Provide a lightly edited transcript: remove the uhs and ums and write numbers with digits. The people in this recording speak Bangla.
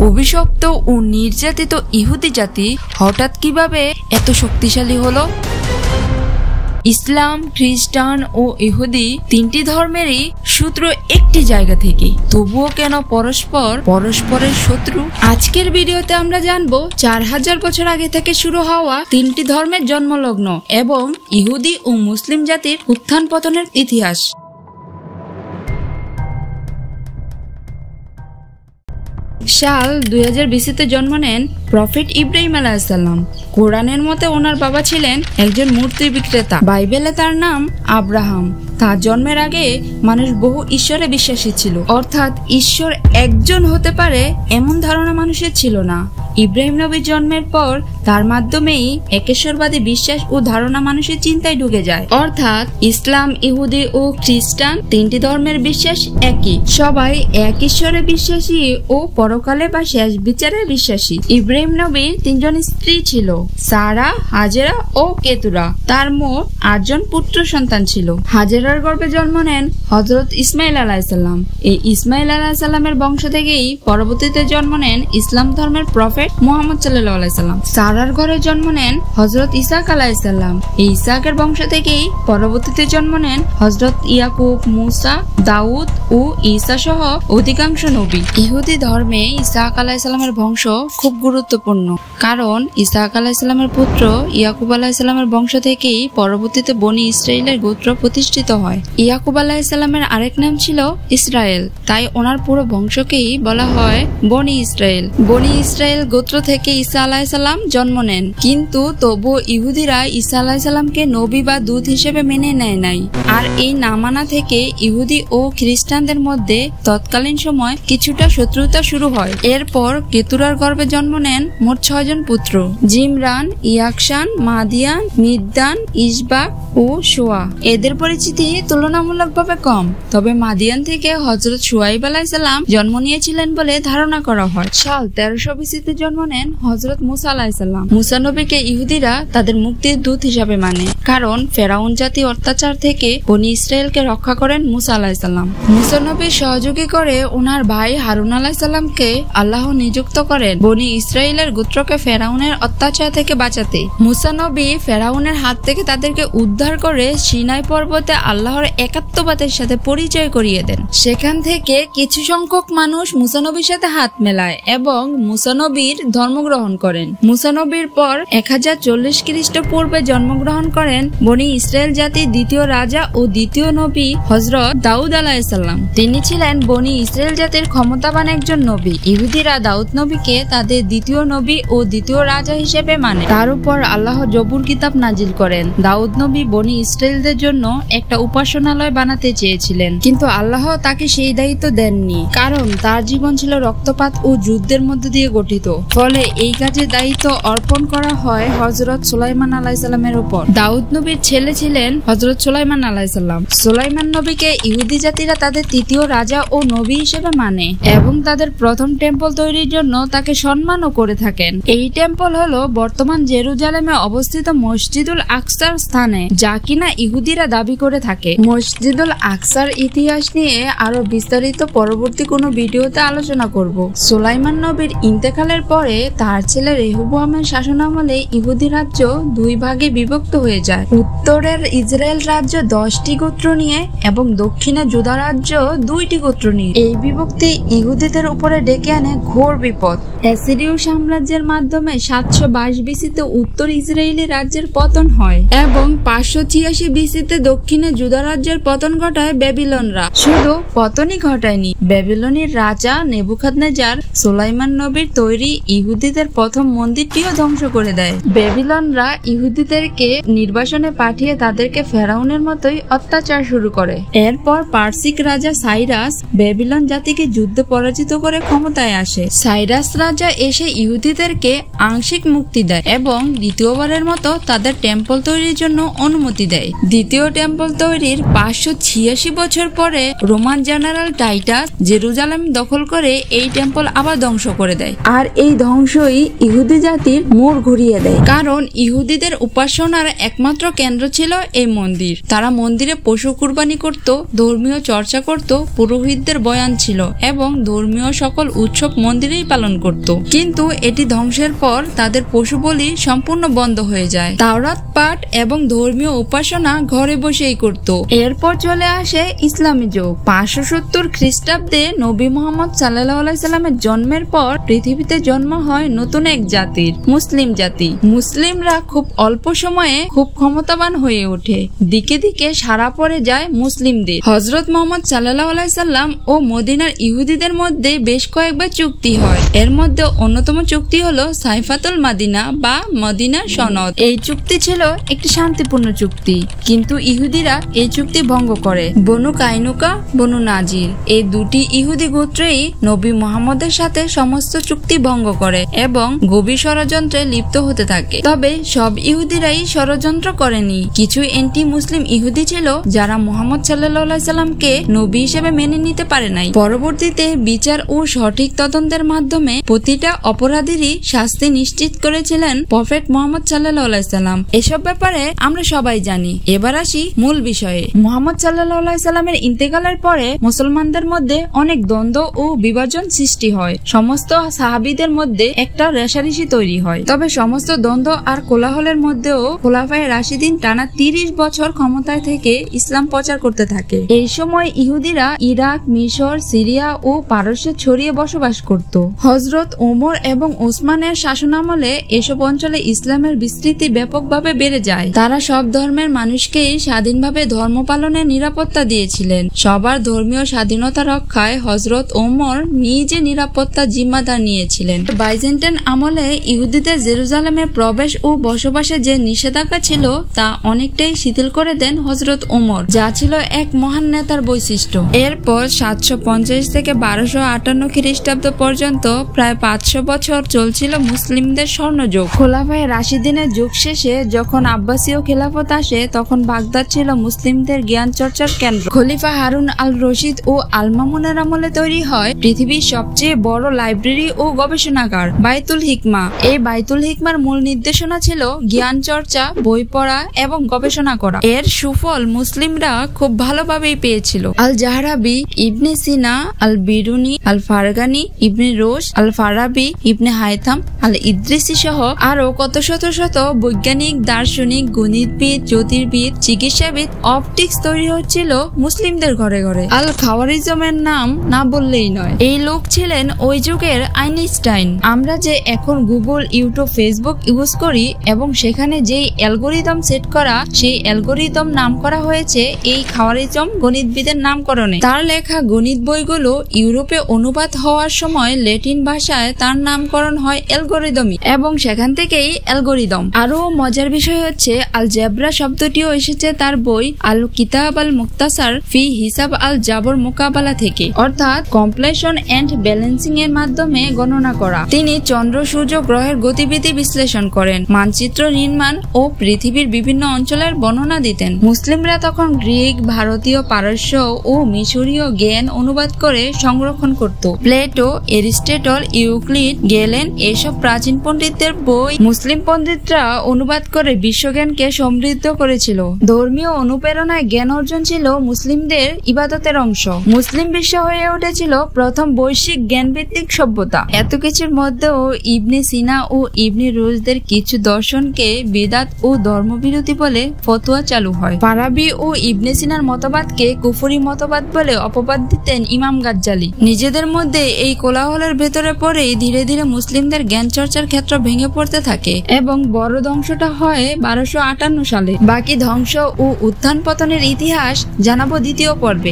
অভিশপ্ত ও নির্যাতিত ইহুদি জাতি হঠাৎ কিভাবে এত শক্তিশালী হলো? ইসলাম, খ্রিস্টান ও ইহুদি তিনটি ধর্মেরই সূত্র একটি জায়গা থেকে, তবুও কেন পরস্পরের শত্রু? আজকের ভিডিওতে আমরা জানবো 4000 বছর আগে থেকে শুরু হওয়া তিনটি ধর্মের জন্মলগ্ন এবং ইহুদি ও মুসলিম জাতির উত্থান পতনের ইতিহাস। সাল 2020-তে জন্ম নেন প্রফেট ইব্রাহিম আলাইহিসসালাম। কোরআনের মতে ওনার বাবা ছিলেন একজন মূর্তি বিক্রেতা। বাইবেলে তার নাম আব্রাহাম। তার জন্মের আগে মানুষ বহু ঈশ্বরে বিশ্বাসী ছিল, অর্থাৎ ঈশ্বর একজন হতে পারে এমন ধারণা মানুষের ছিল না। ইব্রাহিম নবীর জন্মের পর তার মাধ্যমেই একেশ্বরবাদী বিশ্বাস ও ধারণা মানুষের চিন্তায় ঢুকে যায়, অর্থাৎ ইসলাম, ইহুদি ও খ্রিস্টান তিনটি ধর্মের বিশ্বাস একই। সবাই এক ঈশ্বরে বিশ্বাসী ও পরকালে বা শেষ বিচারে বিশ্বাসী। ইব্রাহিম নবীর 3 জন স্ত্রী ছিল, সারা, হাজেরা ও কেতুরা। তার মোট 8 জন পুত্র সন্তান ছিল। হাজেরার গর্ভে জন্ম নেন হযরত ইসমাইল আলাইহিসসালাম। এই ইসমাইল আলাইহিসসালামের বংশ থেকেই পরবর্তীতে জন্ম নেন ইসলাম ধর্মের প্রফেট মুহাম্মদ সাল্লাল্লাহু আলাইহি সাল্লাম। সারার ঘরে জন্ম নেন হযরত ইসাক আলাইহিসসালাম। এই ইসাকের বংশ থেকেই পরবর্তীতে জন্ম নেন হযরত ইয়াকুব, মুসা, দাউদ ও ঈসা সহ অধিকাংশ নবী। ইহুদি ধর্মে ইসাক আলাইহিসসালামের বংশ খুব গুরুত্বপূর্ণ, কারণ ইসাক আলাইহিসসালামের পুত্র ইয়াকুব আলাইহিসসালামের বংশ থেকেই পরবর্তীতে বনি ইসরাইলের গোত্র প্রতিষ্ঠিত হয়। ইয়াকুব আলাইহিসসালামের আরেক নাম ছিল ইসরায়েল, তাই ওনার পুরো বংশকেই বলা হয় বনি ইসরায়েল। বনি ইসরায়েল গোত্র থেকে ঈসা আলাইহিসসালাম জন্ম নেন, কিন্তু তবুও ইহুদিরা ঈসা আলাইহিসসালামকে নবী বা দূত হিসেবে মেনে নেয় নাই। আর এই না মানা থেকে ইহুদি ও খ্রিস্টানদের মধ্যে তৎকালীন সময় কিছুটা শত্রুতা শুরু হয়। এরপর কেতুরার গর্ভে জন্ম নেন মোট 6 জন পুত্র: জিমরান, ইয়াকশান, মাদিয়ান, মিদ্দান, ইসবাক ও শোয়া। এদের পরিচিতি তুলনামূলকভাবে কম, তবে মাদিয়ান থেকে হযরত শুআইব আলাইহিসসালাম জন্ম নিয়েছিলেন বলে ধারণা করা হয়। সাল 1320-তে জন্ম নেন হযরত মুসা আলাইহিসসালাম। মুসা নবীকে ইহুদিরা তাদের মুক্তির দূত হিসাবে মানে, কারণ ফেরাউন জাতি অত্যাচার থেকে বনি ইসরায়েলকে রক্ষা করেন মুসা আলাইহিসসালাম। মুসা নবীর সহযোগী করে ওনার ভাই হারুন আলাইহিসসালামকে আল্লাহ নিযুক্ত করেন বনি ইসরায়েলের গোত্রকে ফেরাউনের অত্যাচার থেকে বাঁচাতে। মুসা নবী ফেরাউনের হাত থেকে তাদেরকে উদ্ধার করে সিনাই পর্বতে আল্লাহর একাত্মবাদের সাথে পরিচয় করিয়ে দেন। সেখান থেকে কিছু সংখ্যক মানুষ মুসা নবীর সাথে হাত মেলায় এবং মুসা নবীর ধর্ম গ্রহণ করেন। মুসা নবীর পর 1040 খ্রিস্টপূর্বে জন্মগ্রহণ করেন বনি ইসরায়েল জাতির দ্বিতীয় রাজা ও দ্বিতীয় নবী হযরত দাউদ আলাইহিসসালাম। তিনি ছিলেন বনি ইসরায়েল জাতির ক্ষমতাবান একজন নবী। ইহুদিরা দাউদ নবীকে তাদের দ্বিতীয় নবী ও দ্বিতীয় রাজা হিসেবে মানে। তার উপর আল্লাহ জবুর কিতাব নাজিল করেন। দাউদ নবী বনি ইসরায়েলদের জন্য একটা উপাসনালয় বানাতে চেয়েছিলেন, কিন্তু আল্লাহ তাকে সেই দায়িত্ব দেননি, কারণ তার জীবন ছিল রক্তপাত ও যুদ্ধের মধ্য দিয়ে গঠিত। ফলে এই কাজের দায়িত্ব অর্পণ করা হয় হযরত সুলাইমান আলাইহিসসালামের উপর। দাউদ নবীর ছেলে ছিলেন হযরত সুলাইমান আলাইহিসসালাম। সুলাইমান নবীকে ইহুদি জাতিরা তাদের তৃতীয় রাজা ও নবী হিসেবে মানে এবং তাদের প্রথম টেম্পল তৈরির জন্য তাকে সম্মানও করে থাকেন। এই টেম্পল হলো বর্তমান জেরুজালেমে অবস্থিত মসজিদুল আকসার স্থানে, যা কিনা ইহুদিরা দাবি করে থাকে। মসজিদুল আকসার ইতিহাস নিয়ে আরো বিস্তারিত পরবর্তী কোনো ভিডিওতে আলোচনা করব। সুলাইমান নবীর ইন্তেকালের পরে তার ছেলে রেহবোয়ামের শাসনামলে ইহুদি রাজ্য 2 ভাগে বিভক্ত হয়ে যায়। উত্তরের ইসরায়েল রাজ্য 10টি গোত্র নিয়ে এবং দক্ষিণে জুদা রাজ্য 2টি গোত্র নিয়ে। এই বিভক্তি ইহুদিদের উপরে ডেকে আনে ঘোর বিপদ। অ্যাসিরীয় সাম্রাজ্যের মাধ্যমে 722 বিসিতে উত্তর ইসরায়েলি রাজ্যের পতন হয় এবং 586 বিসিতে দক্ষিণে জুদা রাজ্যের পতন ঘটায় ব্যাবিলনরা। শুধু পতনই ঘটায়নি, ব্যাবিলনের রাজা নেবুকাদনেজার সুলাইমান নবীর তৈরি ইহুদিদের প্রথম মন্দিরটিও ধ্বংস করে দেয়। ব্যাবিলনরা ইহুদিদেরকে নির্বাসনে পাঠিয়ে তাদেরকে ফেরাউনের মতোই অত্যাচার শুরু করে। এরপর পার্সিক রাজা সাইরাস ব্যাবিলন জাতিকে যুদ্ধে পরাজিত করে ক্ষমতায় আসে। সাইরাস রাজা এসে ইহুদিদেরকে আংশিক মুক্তি দেয় এবং দ্বিতীয়বারের মতো তাদের টেম্পল তৈরির জন্য অনুমতি দেয়। দ্বিতীয় টেম্পল তৈরির 586 বছর পরে রোমান জেনারেল টাইটাস জেরুজালেম দখল করে এই টেম্পল আবার ধ্বংস করে দেয়। আর এই এই ধ্বংসই ইহুদি জাতির মোড় ঘুরিয়ে দেয়, কারণ ইহুদিদের উপাসনার একমাত্র কেন্দ্র ছিল এই মন্দির। তারা মন্দিরে পশু কুরবানি করত, ধর্মীয় চর্চা করত, পুরোহিতদের বয়ান ছিল এবং ধর্মীয় সকল উৎসব মন্দিরেই পালন করত। কিন্তু এটি ধ্বংসের পর তাদের পশু বলি সম্পূর্ণ বন্ধ হয়ে যায়। তাওরাত পাঠ এবং ধর্মীয় উপাসনা ঘরে বসেই করত। এরপর চলে আসে ইসলামী যুগ। 570 খ্রিস্টাব্দে নবী মুহাম্মদ সাল্লাল্লাহু আলাইহি সাল্লামের জন্মের পর পৃথিবীতে জন্ম হয় নতুন এক জাতির, মুসলিম জাতি। মুসলিমরা খুব অল্প সময়ে খুব ক্ষমতাবান হয়ে ওঠে। দিকে দিকে সারা পড়ে যায় মুসলিমদের। হযরত মুহাম্মদ সাল্লাল্লাহু আলাইহি সাল্লাম ও মদিনার ইহুদিদের মধ্যে বেশ কয়েকবার চুক্তি হয়। এর মধ্যে অন্যতম চুক্তি হলো সাইফাতুল মাদিনা বা মদিনা সনদ। এই চুক্তি ছিল একটি শান্তিপূর্ণ চুক্তি, কিন্তু ইহুদিরা এই চুক্তি ভঙ্গ করে। বনু কাইনুকা, বনু নাজির এই দুটি ইহুদি গোত্রেই নবী মুহাম্মদের সাথে সমস্ত চুক্তি ভঙ্গ করে এবং গভীর ষড়যন্ত্রে লিপ্ত হতে থাকে। তবে সব ইহুদিরাই ষড়যন্ত্র করেনি। কিছু এন্টি মুসলিম ইহুদি ছিল যারা মুহাম্মদ সাল্লাল্লাহু আলাইহি সাল্লামকে নবী হিসেবে মেনে নিতে পারে নাই। পরবর্তীতে বিচার ও সঠিক তদন্তের মাধ্যমে প্রতিটা অপরাধীরই শাস্তি নিশ্চিত করেছিলেন প্রফেট মুহাম্মদ সাল্লাল্লাহু আলাইহি সাল্লাম। এসব ব্যাপারে আমরা সবাই জানি। এবার আসি মূল বিষয়ে। মুহাম্মদ সাল্লাল্লাহু আলাইহি সাল্লামের ইন্তেকালের পরে মুসলমানদের মধ্যে অনেক দ্বন্দ্ব ও বিভাজন সৃষ্টি হয়। সমস্ত সাহাবীদের মধ্যে একটা রেষারেষি তৈরি হয়। তবে সমস্ত দ্বন্দ্ব আর কোলাহলের মধ্যেও খোলাফায়ে রাশিদিন টানা 30 বছর ক্ষমতায় থেকে ইসলাম প্রচার করতে থাকে। এই সময় ইহুদিরা ইরাক, মিশর, সিরিয়া ও পারস্যে ছড়িয়ে বসবাস করত। হযরত ওমর এবং ওসমানের শাসনামলে এসব অঞ্চলে ইসলামের বিস্তৃতি ব্যাপকভাবে বেড়ে যায়। তারা সব ধর্মের মানুষকেই স্বাধীনভাবে ধর্ম পালনের নিরাপত্তা দিয়েছিলেন। সবার ধর্মীয় স্বাধীনতা রক্ষায় হযরত ওমর নিজে নিরাপত্তা জিম্মাদার নিয়েছিলেন। বাইজেন্টাইন আমলে ইহুদিদের জেরুজালেমে প্রবেশ ও বসবাসে যে নিষেধাজ্ঞা ছিল তা অনেকটাই শিথিল করে দেন হযরত ওমর, যা ছিল এক মহান নেতার বৈশিষ্ট্য। এরপর 750 থেকে 1258 খ্রিস্টাব্দ পর্যন্ত প্রায় 500 বছর চলছিল মুসলিমদের স্বর্ণযুগ। খোলাফায়ে রাশিদিনের যুগ শেষে যখন আব্বাসীয় খেলাফত আসে, তখন বাগদাদ ছিল মুসলিমদের জ্ঞান চর্চার কেন্দ্র। খলিফা হারুন আল রশিদ ও আল মামুনের আমলে তৈরি হয় পৃথিবীর সবচেয়ে বড় লাইব্রেরি ও গবেষণাগার বাইতুল হিকমা। এই বাইতুল হিকমার মূল নির্দেশনা ছিল জ্ঞান চর্চা, বই পড়া এবং গবেষণা করা। এর সুফল মুসলিমরা খুব ভালোভাবেই পেয়েছিল। আল জাহরাবি, ইবনে সিনা, আল বিরুনি, আল ফারগানি, ইবনে রোশ, আল ফারাবি, ইবনে হাইথাম, আল ইদ্রিসি সহ আরো কত শত শত বৈজ্ঞানিক, দার্শনিক, গণিতবিদ, জ্যোতির্বিদ, চিকিৎসাবিদ, অপটিক্স তৈরি হচ্ছিল মুসলিমদের ঘরে ঘরে। আল খাওয়ারিজমের নাম না বললেই নয়। এই লোক ছিলেন ওই যুগের আইনস্টাইন। আমরা যে এখন গুগল, ইউটিউব, ফেসবুক ইউজ করি এবং সেখানে যেই অ্যালগোরিদম সেট করা, সেই অ্যালগোরিদম নাম করা হয়েছে এই খাওয়ারিজম গণিতবিদের নামকরণে। তার লেখা গণিত বইগুলো ইউরোপে অনুবাদ হওয়ার সময় ল্যাটিন ভাষায় তার নামকরণ হয় অ্যালগোরিদমি এবং সেখান থেকেই অ্যালগোরিদম। আরো মজার বিষয় হচ্ছে আল জেব্রা শব্দটিও এসেছে তার বই আল কিতাব আল মুক্তাসার ফি হিসাব আল জাবর মোকাবালা থেকে, অর্থাৎ কমপ্লেশন এন্ড ব্যালেন্সিং এর মাধ্যমে গণনা করা। তিনি চন্দ্র, সূর্য, গ্রহের গতিবিধি বিশ্লেষণ করেন, মানচিত্র নির্মাণ ও পৃথিবীর বিভিন্ন অঞ্চলের বর্ণনা দিতেন। মুসলিমরা তখন গ্রিক, ভারতীয়, পারস্য ও মিশরীয় জ্ঞান অনুবাদ করে সংরক্ষণ করত। প্লেটো, এরিস্টটল, ইউক্লিড, গেলেন এসব প্রাচীন পণ্ডিতদের বই মুসলিম পণ্ডিতরা অনুবাদ করে বিশ্বজ্ঞানকে সমৃদ্ধ করেছিল। ধর্মীয় অনুপ্রেরণায় জ্ঞান অর্জন ছিল মুসলিমদের ইবাদতের অংশ। মুসলিম বিশ্ব হয়ে উঠেছিল প্রথম বৈশ্বিক জ্ঞানভিত্তিক সভ্যতা। এত কিছুর মধ্যেও ইবনে সিনা ও ইবনে রুশদের কিছু দর্শনকে বিদআত ও ধর্মবিরোধী বলে ফতোয়া চালু হয়। ফারাবি ও ইবনে সিনার মতবাদকে কুফরি মতবাদ বলে অপবাদ দিতেন ইমাম গাজ্জালি। নিজেদের মধ্যে এই কোলাহলের ভেতরে পড়েই ধীরে ধীরে মুসলিমদের জ্ঞান চর্চার ক্ষেত্র ভেঙে পড়তে থাকে এবং বড় ধ্বংসটা হয় 1258 সালে। বাকি ধ্বংস ও উত্থান পতনের ইতিহাস জানাবো দ্বিতীয় পর্বে।